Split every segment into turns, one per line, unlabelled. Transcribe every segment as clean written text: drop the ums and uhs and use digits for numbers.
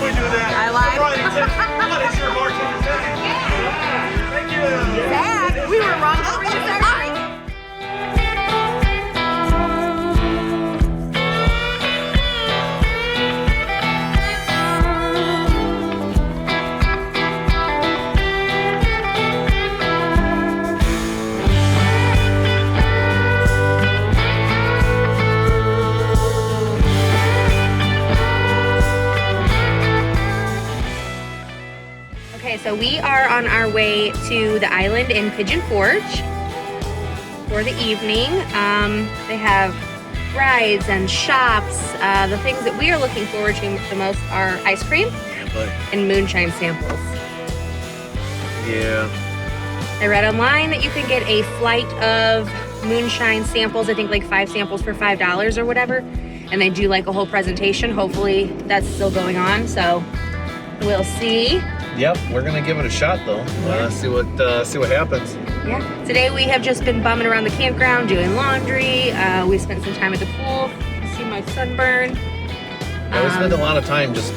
we do that.
I lied.
What is your bartender's name? Thank you.
Zach, we were wrong for you, Zach. So we are on our way to the island in Pigeon Forge for the evening. They have rides and shops. The things that we are looking forward to the most are ice cream and moonshine samples.
Yeah.
I read online that you can get a flight of moonshine samples, I think like 5 samples for $5 or whatever. And they do like a whole presentation. Hopefully that's still going on, so we'll see.
Yep, we're gonna give it a shot though. See what happens.
Yeah. Today we have just been bumming around the campground, doing laundry. We spent some time at the pool. You can see my sunburn.
Yeah, we spent a lot of time just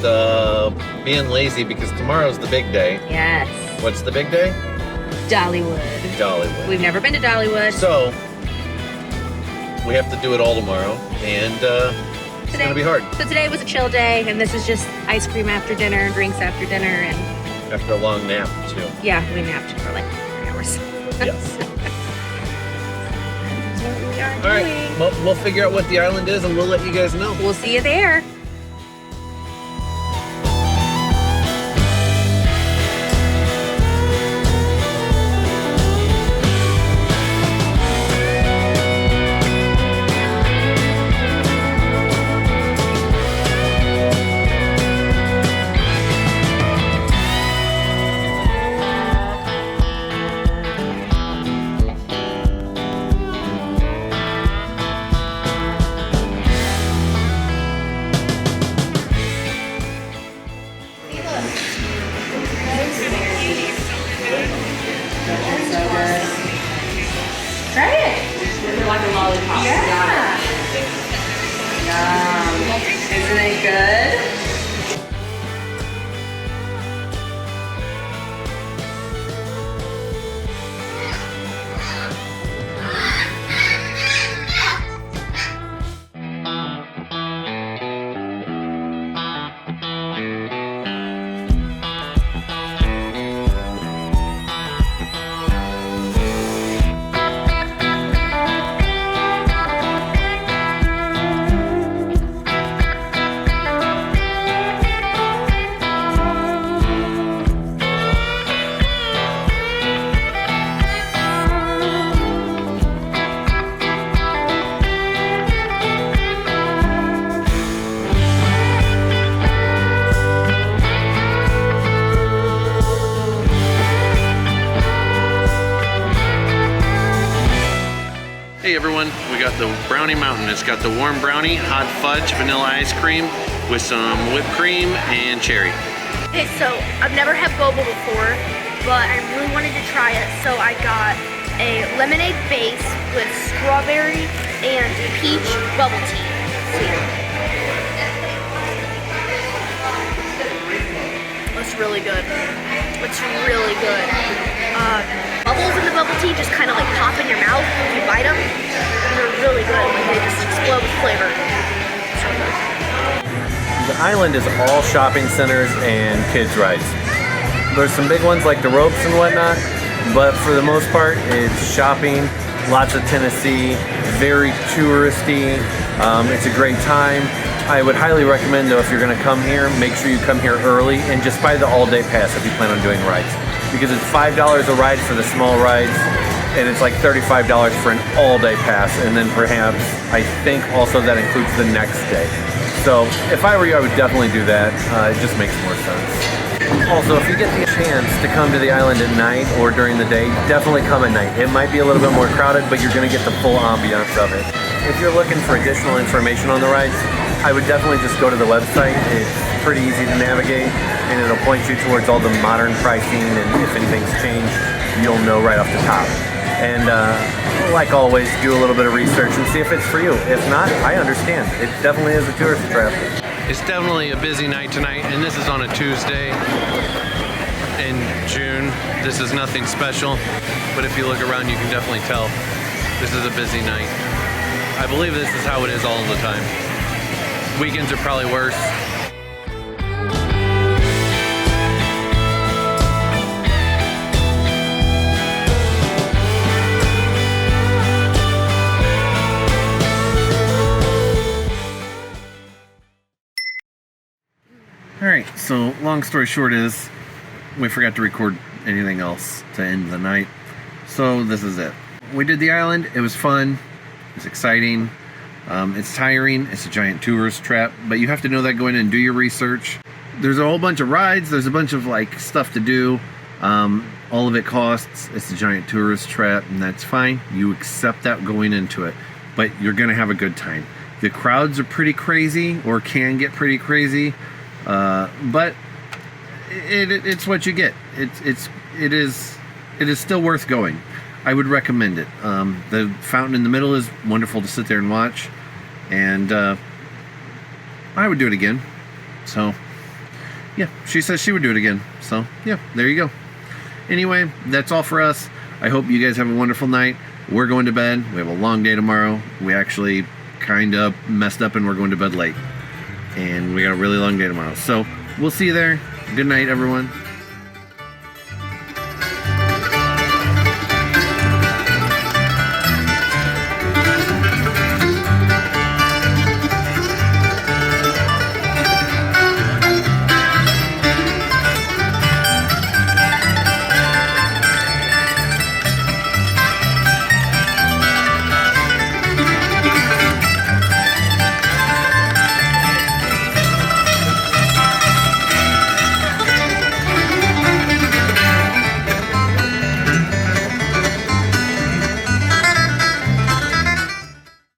being lazy because tomorrow's the big day.
Yes.
What's the big day?
Dollywood.
Dollywood.
We've never been to Dollywood.
So we have to do it all tomorrow, and it's gonna be hard.
So today was a chill day, and this is just ice cream after dinner, drinks after dinner, and
after a long nap too.
Yeah, we napped for like 3 hours.
Yes.
That's what we are
All right,
doing.
well, we'll figure out what the island is, and we'll let you guys know.
We'll see you there. Try it. Like a lollipop. Yeah. Yum. Isn't it good?
Hey everyone, we got the Brownie Mountain. It's got the warm brownie, hot fudge, vanilla ice cream with some whipped cream and cherry.
Okay, so I've never had boba before, but I really wanted to try it, so I got a lemonade base with strawberry and peach bubble tea. It's really good. It's really good. Bubbles in the bubble tea just kind of like pop in your mouth when you bite them. They're really good. Like they just explode with flavor. So good.
The island is all shopping centers and kids rides. There's some big ones like the ropes and whatnot, but for the most part it's shopping, lots of Tennessee, very touristy. It's a great time. I would highly recommend though, if you're gonna come here, make sure you come here early and just buy the all-day pass if you plan on doing rides. Because it's $5 a ride for the small rides, and it's like $35 for an all-day pass, and then perhaps, I think also that includes the next day. So if I were you, I would definitely do that. It just makes more sense. Also, if you get the chance to come to the island at night or during the day, definitely come at night. It might be a little bit more crowded, but you're gonna get the full ambiance of it. If you're looking for additional information on the rides, I would definitely just go to the website. It's pretty easy to navigate, and it'll point you towards all the modern pricing, and if anything's changed, you'll know right off the top. And like always, do a little bit of research and see if it's for you. If not, I understand. It definitely is a tourist trap. It's definitely a busy night tonight, and this is on a Tuesday in June. This is nothing special, but if you look around, you can definitely tell this is a busy night. I believe this is how it is all the time. Weekends are probably worse. Alright, so long story short is we forgot to record anything else to end the night. So this is it. We did the island, it was fun, it's exciting, it's tiring, it's a giant tourist trap, but you have to know that going in and do your research. There's a whole bunch of rides, there's a bunch of like stuff to do, all of it costs, it's a giant tourist trap, and that's fine. You accept that going into it, but you're gonna have a good time. The crowds are pretty crazy, or can get pretty crazy. But it's what you get. It is still worth going. I would recommend it. The fountain in the middle is wonderful to sit there and watch, and I would do it again. So yeah, she says she would do it again. So yeah, there you go. Anyway, that's all for us. I hope you guys have a wonderful night. We're going to bed. We have a long day tomorrow. We actually kind of messed up and we're going to bed late. And we got a really long day tomorrow. So we'll see you there. Good night, everyone.